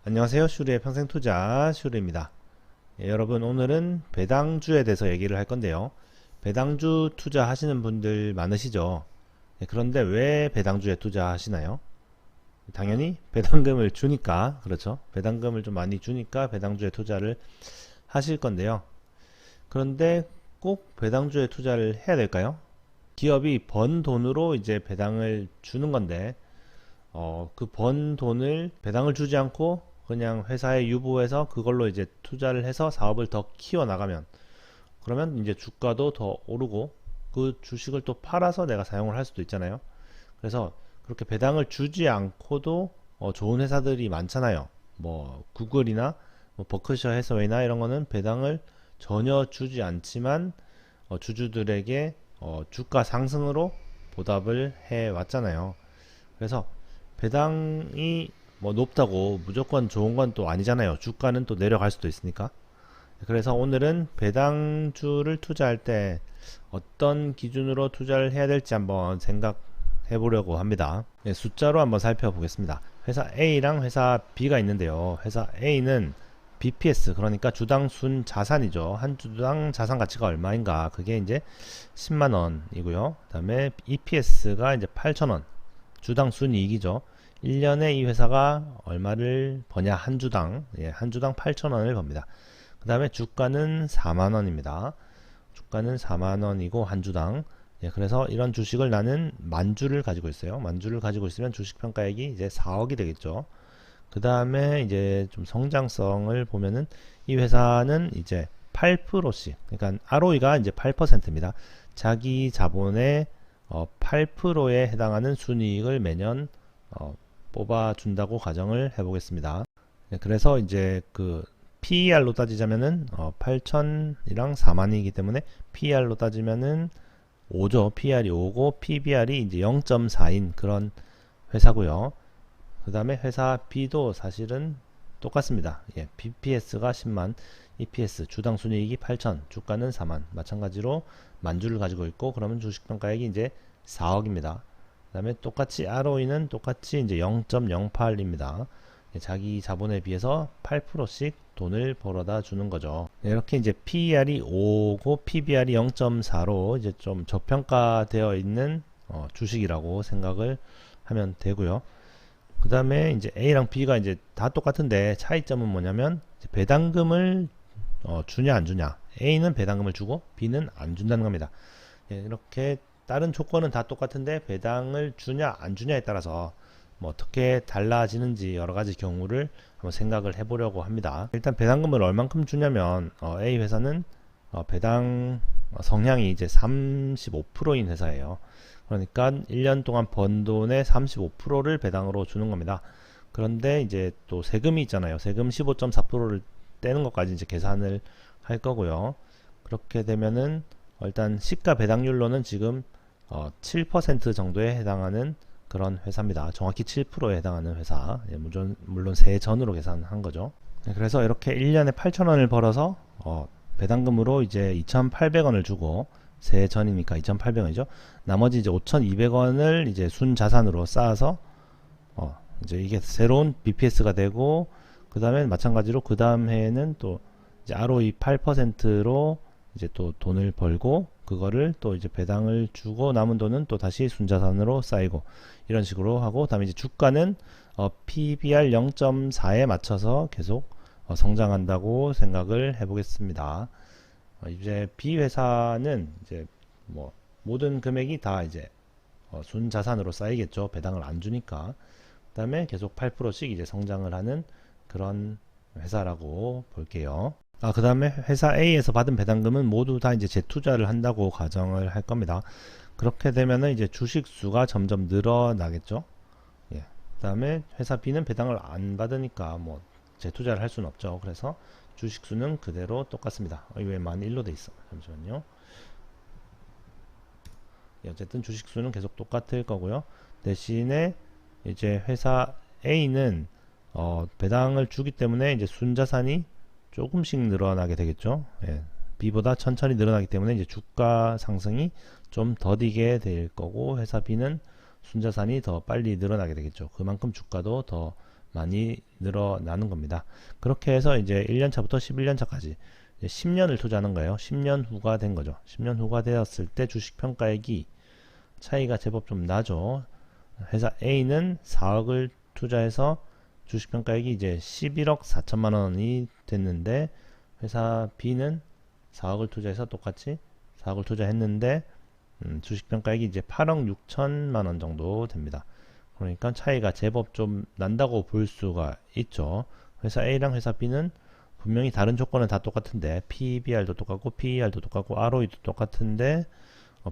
안녕하세요. 슈리의 평생투자 슈리입니다. 여러분 오늘은 배당주에 대해서 얘기를 할 건데요. 배당주 투자하시는 분들 많으시죠? 그런데 왜 배당주에 투자하시나요? 당연히 배당금을 주니까, 그렇죠? 배당금을 좀 많이 주니까 배당주에 투자를 하실 건데요. 그런데 꼭 배당주에 투자를 해야 될까요? 기업이 번 돈으로 이제 배당을 주는 건데 그 번 돈을 배당을 주지 않고 그냥 회사에 유보해서 그걸로 이제 투자를 해서 사업을 더 키워 나가면, 그러면 이제 주가도 더 오르고 그 주식을 또 팔아서 내가 사용을 할 수도 있잖아요. 그래서 그렇게 배당을 주지 않고도 좋은 회사들이 많잖아요. 뭐 구글이나 뭐 버크셔 해서웨이나 이런 거는 배당을 전혀 주지 않지만 주주들에게 주가 상승으로 보답을 해 왔잖아요. 그래서 배당이 뭐 높다고 무조건 좋은 건 또 아니잖아요. 주가는 또 내려갈 수도 있으니까. 그래서 오늘은 배당주를 투자할 때 어떤 기준으로 투자를 해야 될지 한번 생각해 보려고 합니다. 네, 숫자로 한번 살펴보겠습니다. 회사 A랑 회사 B가 있는데요. 회사 A는 BPS, 그러니까 주당 순 자산이죠. 한 주당 자산 가치가 얼마인가? 그게 이제 10만 원이고요. 그다음에 EPS가 이제 8,000원. 주당 순이익이죠. 1년에 이 회사가 얼마를 버냐, 한 주당, 한 주당 8,000원을 법니다. 그 다음에 주가는 4만원입니다. 주가는 4만원이고 한 주당. 그래서 이런 주식을 나는 만주를 가지고 있어요. 만주를 가지고 있으면 주식 평가액이 이제 4억이 되겠죠. 그 다음에 이제 좀 성장성을 보면은 이 회사는 이제 8%씩, 그러니까 ROE가 이제 8%입니다. 자기 자본의 8%에 해당하는 순이익을 매년 뽑아준다고 가정을 해보겠습니다. 그래서 이제 그 PER로 따지자면은 8천이랑 4만이기 때문에 PER로 따지면은 5죠. PER이 5고 PBR이 이제 0.4인 그런 회사고요. 그 다음에 회사 B도 사실은 똑같습니다. BPS가 10만, EPS 주당 순이익이 8천, 주가는 4만, 마찬가지로 만주를 가지고 있고, 그러면 주식평가액이 이제 4억입니다. 그 다음에 똑같이 ROE는 똑같이 이제 0.08입니다. 자기 자본에 비해서 8%씩 돈을 벌어다 주는 거죠. 이렇게 이제 PER이 5고 PBR이 0.4로 이제 좀 저평가되어 있는 주식이라고 생각을 하면 되고요. 그 다음에 이제 A랑 B가 이제 다 똑같은데 차이점은 뭐냐면 배당금을 주냐 안 주냐. A는 배당금을 주고 B는 안 준다는 겁니다. 이렇게 다른 조건은 다 똑같은데 배당을 주냐 안 주냐에 따라서 뭐 어떻게 달라지는지 여러 가지 경우를 한번 생각을 해보려고 합니다. 일단 배당금을 얼만큼 주냐면 A 회사는 배당 성향이 이제 35%인 회사예요. 그러니까 1년 동안 번 돈의 35%를 배당으로 주는 겁니다. 그런데 이제 또 세금이 있잖아요. 세금 15.4%를 떼는 것까지 이제 계산을 할 거고요. 그렇게 되면은 일단 시가 배당률로는 지금 7% 정도에 해당하는 그런 회사입니다. 정확히 7%에 해당하는 회사. 물론 세전으로 계산한 거죠. 그래서 이렇게 1년에 8,000원을 벌어서 배당금으로 이제 2,800원을 주고, 세전이니까 2,800원이죠. 나머지 이제 5,200원을 이제 순자산으로 쌓아서 이제 이게 새로운 BPS가 되고, 그 다음에 마찬가지로 그 다음 해에는 또 이제 ROE 8%로 이제 또 돈을 벌고, 그거를 또 이제 배당을 주고 남은 돈은 또 다시 순자산으로 쌓이고, 이런 식으로 하고, 다음에 이제 주가는 PBR 0.4에 맞춰서 계속 성장한다고 생각을 해보겠습니다. 이제 B 회사는 이제 뭐 모든 금액이 다 이제 순자산으로 쌓이겠죠. 배당을 안 주니까. 그다음에 계속 8%씩 이제 성장을 하는 그런 회사라고 볼게요. 그다음에 회사 A에서 받은 배당금은 모두 다 이제 재투자를 한다고 가정을 할 겁니다. 그렇게 되면은 이제 주식 수가 점점 늘어나겠죠. 그다음에 회사 B는 배당을 안 받으니까 뭐 재투자를 할 수는 없죠. 그래서 주식 수는 그대로 똑같습니다. 왜 만 1로 돼 있어? 잠시만요. 어쨌든 주식 수는 계속 똑같을 거고요. 대신에 이제 회사 A는 배당을 주기 때문에 이제 순자산이 조금씩 늘어나게 되겠죠. B보다 천천히 늘어나기 때문에 이제 주가 상승이 좀 더디게 될 거고, 회사 B는 순자산이 더 빨리 늘어나게 되겠죠. 그만큼 주가도 더 많이 늘어나는 겁니다. 그렇게 해서 이제 1년차부터 11년차까지 10년을 투자하는 거예요. 10년 후가 된 거죠. 10년 후가 되었을 때 주식 평가액이 차이가 제법 좀 나죠. 회사 A는 4억을 투자해서 주식 평가액이 이제 11억 4천만 원이 됐는데, 회사 B는 4억을 투자해서 똑같이 4억을 투자했는데 주식 평가액이 이제 8억 6천만 원 정도 됩니다. 그러니까 차이가 제법 좀 난다고 볼 수가 있죠. 회사 A랑 회사 B는 분명히 다른 조건은 다 똑같은데, PBR도 똑같고 PER도 똑같고 ROE도 똑같은데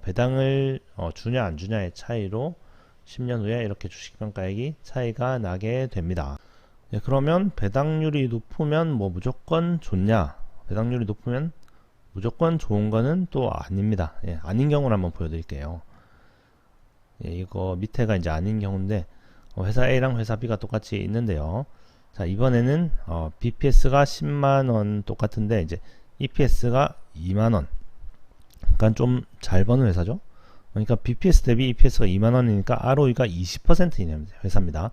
배당을 주냐 안 주냐의 차이로 10년 후에 이렇게 주식평가액이 차이가 나게 됩니다. 예, 그러면 배당률이 높으면 뭐 무조건 좋냐? 배당률이 높으면 무조건 좋은 거는 또 아닙니다. 예, 아닌 경우를 한번 보여드릴게요. 예, 이거 밑에가 이제 아닌 경우인데, 회사 A랑 회사 B가 똑같이 있는데요. 자, 이번에는 BPS가 10만원 똑같은데 이제 EPS가 2만원. 그러니까 좀 잘 버는 회사죠. 그러니까 BPS 대비 EPS가 2만원이니까 ROE가 20%인 회사입니다.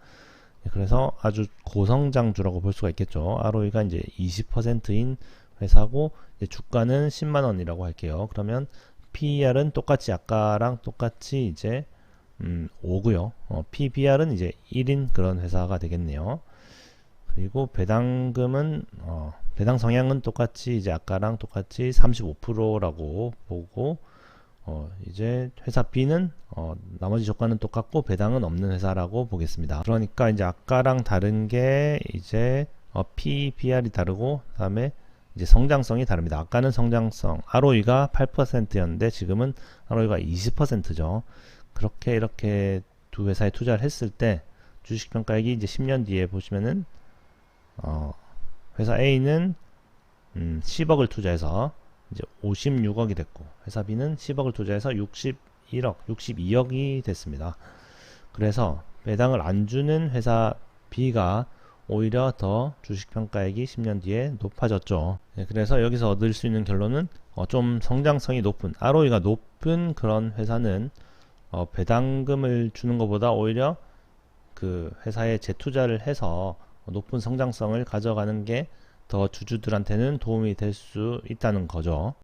그래서 아주 고성장주라고 볼 수가 있겠죠. ROE가 이제 20%인 회사고, 이제 주가는 10만원이라고 할게요. 그러면 PER은 똑같이 아까랑 똑같이 이제 5고요. PBR은 이제 1인 그런 회사가 되겠네요. 그리고 배당금은 배당 성향은 똑같이 이제 아까랑 똑같이 35%라고 보고, 이제 회사 B는 나머지 조건은 똑같고 배당은 없는 회사라고 보겠습니다. 그러니까 이제 아까랑 다른 게 이제 PBR이 다르고, 그다음에 이제 성장성이 다릅니다. 아까는 성장성 ROE가 8%였는데 지금은 ROE가 20%죠. 그렇게 이렇게 두 회사에 투자를 했을 때 주식 평가액이 이제 10년 뒤에 보시면은 회사 A는 10억을 투자해서 이제 56억이 됐고, 회사 B는 10억을 투자해서 61억, 62억이 됐습니다. 그래서 배당을 안 주는 회사 B가 오히려 더 주식 평가액이 10년 뒤에 높아졌죠. 네, 그래서 여기서 얻을 수 있는 결론은 좀 성장성이 높은, ROE가 높은 그런 회사는 배당금을 주는 것보다 오히려 그 회사에 재투자를 해서 높은 성장성을 가져가는 게 더 주주들한테는 도움이 될 수 있다는 거죠.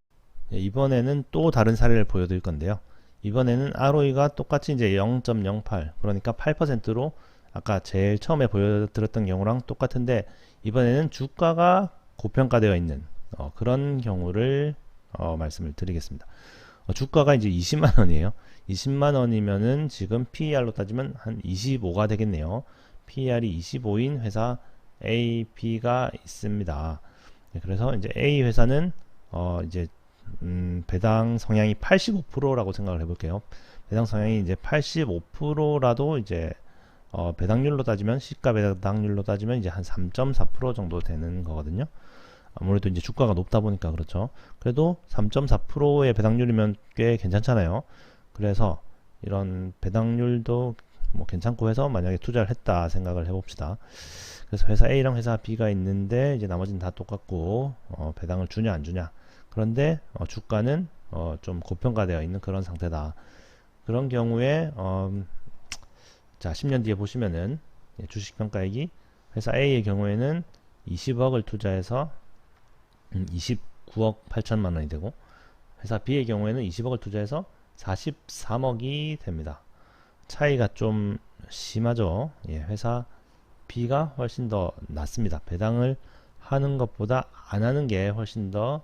이번에는 또 다른 사례를 보여드릴 건데요. 이번에는 ROE가 똑같이 이제 0.08, 그러니까 8%로 아까 제일 처음에 보여드렸던 경우랑 똑같은데, 이번에는 주가가 고평가되어 있는 그런 경우를 말씀을 드리겠습니다. 주가가 이제 20만 원이에요. 20만 원이면은 지금 PER로 따지면 한 25가 되겠네요. PER이 25인 회사 A, B가 있습니다. 네, 그래서 이제 A 회사는 이제 배당 성향이 85%라고 생각을 해볼게요. 배당 성향이 이제 85%라도 이제 배당률로 따지면, 시가 배당률로 따지면 이제 한 3.4% 정도 되는 거거든요. 아무래도 이제 주가가 높다 보니까 그렇죠. 그래도 3.4%의 배당률이면 꽤 괜찮잖아요. 그래서 이런 배당률도 뭐 괜찮고 해서 만약에 투자를 했다 생각을 해봅시다. 그래서 회사 A랑 회사 B가 있는데 이제 나머지는 다 똑같고 배당을 주냐 안 주냐. 그런데 주가는 좀 고평가되어 있는 그런 상태다. 그런 경우에 자, 10년 뒤에 보시면은 주식 평가액이 회사 A의 경우에는 20억을 투자해서 29억 8천만 원이 되고, 회사 B의 경우에는 20억을 투자해서 43억이 됩니다. 차이가 좀 심하죠. 예, 회사 B가 훨씬 더 낫습니다. 배당을 하는 것보다 안 하는 게 훨씬 더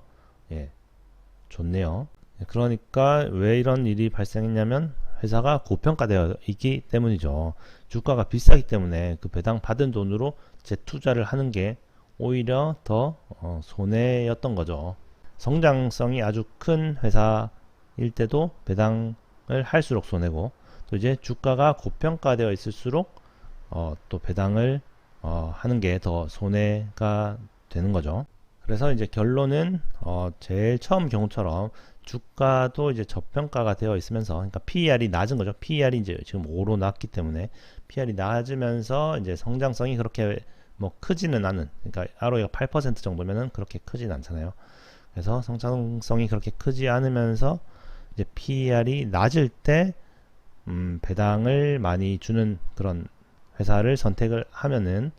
좋네요. 그러니까 왜 이런 일이 발생했냐면 회사가 고평가되어 있기 때문이죠. 주가가 비싸기 때문에 그 배당 받은 돈으로 재투자를 하는 게 오히려 더 손해였던 거죠. 성장성이 아주 큰 회사일 때도 배당을 할수록 손해고, 또 이제 주가가 고평가되어 있을수록 또 배당을 하는 게 더 손해가 되는 거죠. 그래서 이제 결론은 제일 처음 경우처럼 주가도 이제 저평가가 되어 있으면서, 그러니까 PER이 낮은 거죠. PER이 이제 지금 5로 낮기 때문에 PER이 낮으면서 이제 성장성이 그렇게 뭐 크지는 않은, 그러니까 ROE가 8% 정도면은 그렇게 크진 않잖아요. 그래서 성장성이 그렇게 크지 않으면서 이제 PER이 낮을 때 배당을 많이 주는 그런 회사를 선택을 하면은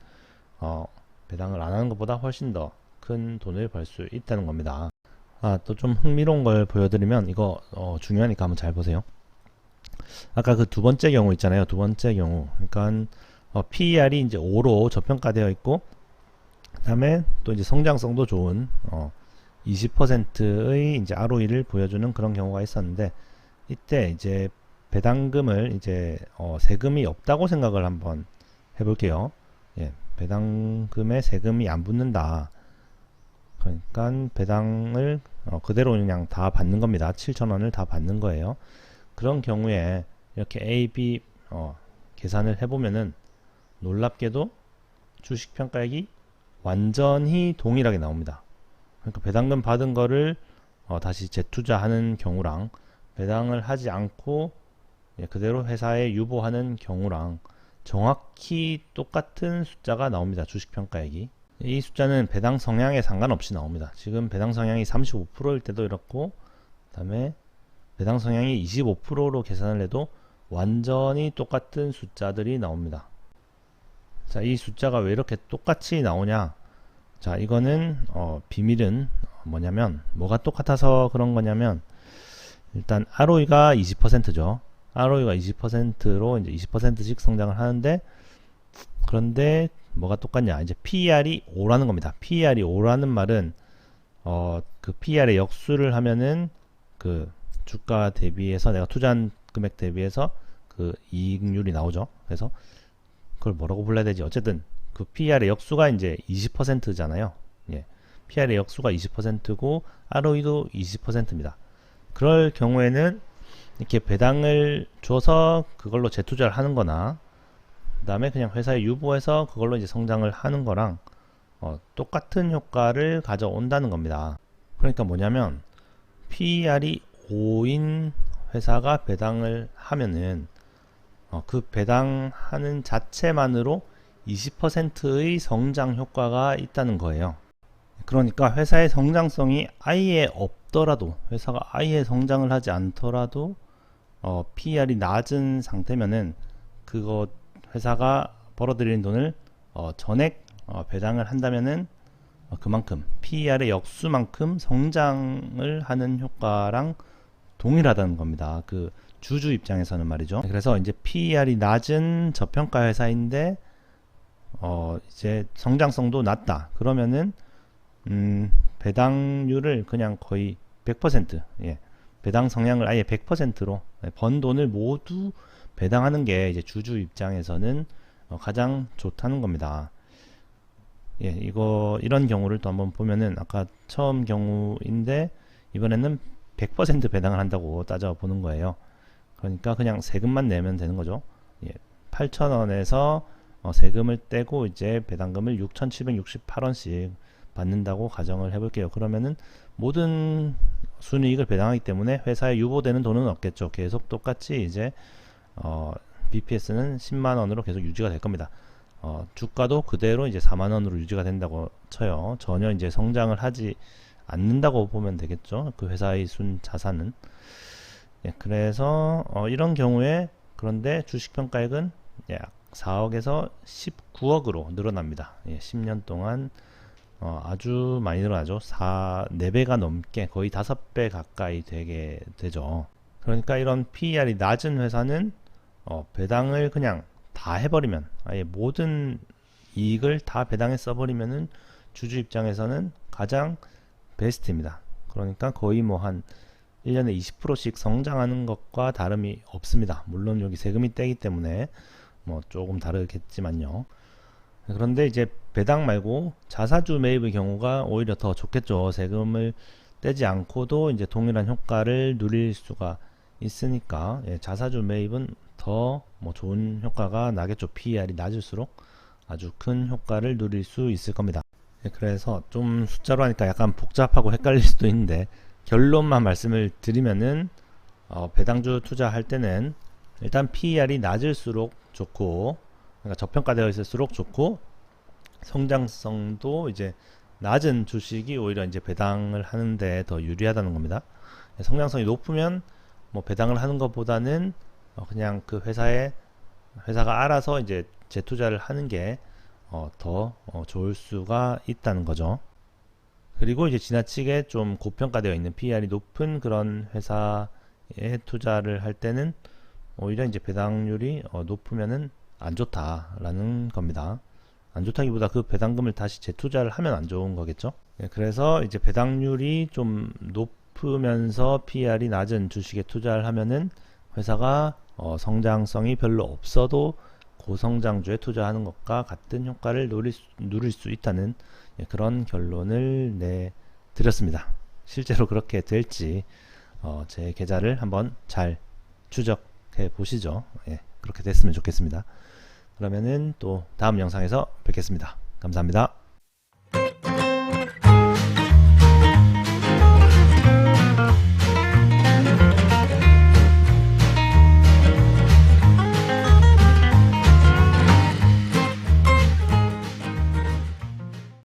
배당을 안 하는 것보다 훨씬 더 큰 돈을 벌 수 있다는 겁니다. 또 좀 흥미로운 걸 보여드리면 이거 중요하니까 한번 잘 보세요. 아까 그 두 번째 경우 있잖아요. 두 번째 경우. 그러니까 PER이 이제 5로 저평가되어 있고, 그다음에 또 이제 성장성도 좋은 20%의 이제 ROE를 보여주는 그런 경우가 있었는데, 이때 이제 배당금을 이제 세금이 없다고 생각을 한번 해볼게요. 예, 배당금에 세금이 안 붙는다. 그러니까 배당을 그대로 그냥 다 받는 겁니다. 7,000원을 다 받는 거예요. 그런 경우에 이렇게 A, B 계산을 해보면은 놀랍게도 주식 평가액이 완전히 동일하게 나옵니다. 그러니까 배당금 받은 거를 다시 재투자하는 경우랑 배당을 하지 않고 그대로 회사에 유보하는 경우랑 정확히 똑같은 숫자가 나옵니다. 주식 평가액이. 이 숫자는 배당 성향에 상관없이 나옵니다. 지금 배당 성향이 35%일 때도 이렇고, 그 다음에 배당 성향이 25%로 계산을 해도 완전히 똑같은 숫자들이 나옵니다. 자, 이 숫자가 왜 이렇게 똑같이 나오냐? 자, 이거는 비밀은 뭐냐면, 뭐가 똑같아서 그런 거냐면, 일단 ROE가 20%죠. ROE가 20%로 이제 20%씩 성장을 하는데, 그런데 뭐가 똑같냐? 이제 PER이 5라는 겁니다. PER이 5라는 말은 그 PER의 역수를 하면은 그 주가 대비해서 내가 투자한 금액 대비해서 그 이익률이 나오죠. 그래서 그걸 뭐라고 불러야 되지? 어쨌든 그 PER의 역수가 이제 20%잖아요. 예. PER의 역수가 20%고 ROE도 20%입니다. 그럴 경우에는 이렇게 배당을 줘서 그걸로 재투자를 하는 거나, 그 다음에 그냥 회사에 유보해서 그걸로 이제 성장을 하는 거랑 똑같은 효과를 가져온다는 겁니다. 그러니까 뭐냐면 PER이 5인 회사가 배당을 하면은 그 배당하는 자체만으로 20%의 성장 효과가 있다는 거예요. 그러니까 회사의 성장성이 아예 없더라도, 회사가 아예 성장을 하지 않더라도 PER이 낮은 상태면은 그거 회사가 벌어들이는 돈을 전액 배당을 한다면은 그만큼 PER의 역수만큼 성장을 하는 효과랑 동일하다는 겁니다. 그 주주 입장에서는 말이죠. 그래서 이제 PER이 낮은 저평가 회사인데 이제 성장성도 낮다. 그러면은 배당률을 그냥 거의 100%, 예, 배당 성향을 아예 100%로 번 돈을 모두 배당하는 게 이제 주주 입장에서는 가장 좋다는 겁니다. 예, 이런 경우를 또 한번 보면은 아까 처음 경우인데 이번에는 100% 배당을 한다고 따져 보는 거예요. 그러니까 그냥 세금만 내면 되는 거죠. 예, 8,000원에서 세금을 떼고 이제 배당금을 6,768원씩 받는다고 가정을 해볼게요. 그러면은 모든 순이익을 배당하기 때문에 회사에 유보되는 돈은 없겠죠. 계속 똑같이 이제 BPS는 10만원으로 계속 유지가 될 겁니다. 주가도 그대로 이제 4만원으로 유지가 된다고 쳐요. 전혀 이제 성장을 하지 않는다고 보면 되겠죠. 그 회사의 순 자산은. 예, 그래서 이런 경우에 그런데 주식평가액은 약 4억에서 19억으로 늘어납니다. 예, 10년 동안 아주 많이 늘어나죠. 4배가 넘게 거의 5배 가까이 되게 되죠. 그러니까 이런 PER이 낮은 회사는 배당을 그냥 다 해버리면, 아예 모든 이익을 다 배당에 써버리면은 주주 입장에서는 가장 베스트입니다. 그러니까 거의 뭐 한 1년에 20%씩 성장하는 것과 다름이 없습니다. 물론 여기 세금이 떼기 때문에 뭐 조금 다르겠지만요. 그런데 이제 배당 말고 자사주 매입의 경우가 오히려 더 좋겠죠. 세금을 떼지 않고도 이제 동일한 효과를 누릴 수가 있으니까, 예, 자사주 매입은 더 뭐 좋은 효과가 나겠죠. PER이 낮을수록 아주 큰 효과를 누릴 수 있을 겁니다. 예, 그래서 좀 숫자로 하니까 약간 복잡하고 헷갈릴 수도 있는데 결론만 말씀을 드리면은 배당주 투자할 때는 일단 PER이 낮을수록 좋고, 그러니까 저평가되어 있을수록 좋고, 성장성도 이제 낮은 주식이 오히려 이제 배당을 하는데 더 유리하다는 겁니다. 성장성이 높으면 뭐 배당을 하는 것보다는 그냥 그 회사가 알아서 이제 재투자를 하는 게 더 좋을 수가 있다는 거죠. 그리고 이제 지나치게 좀 고평가되어 있는 PER이 높은 그런 회사에 투자를 할 때는 오히려 이제 배당률이 높으면은 안 좋다라는 겁니다. 안 좋다기보다 그 배당금을 다시 재투자를 하면 안 좋은 거겠죠. 예, 그래서 이제 배당률이 좀 높으면서 PER이 낮은 주식에 투자를 하면은 회사가 성장성이 별로 없어도 고성장주에 투자하는 것과 같은 효과를 누릴 수 있다는 그런 결론을 내드렸습니다. 실제로 그렇게 될지 제 계좌를 한번 잘 추적해 보시죠. 예, 그렇게 됐으면 좋겠습니다. 그러면은 또 다음 영상에서 뵙겠습니다. 감사합니다.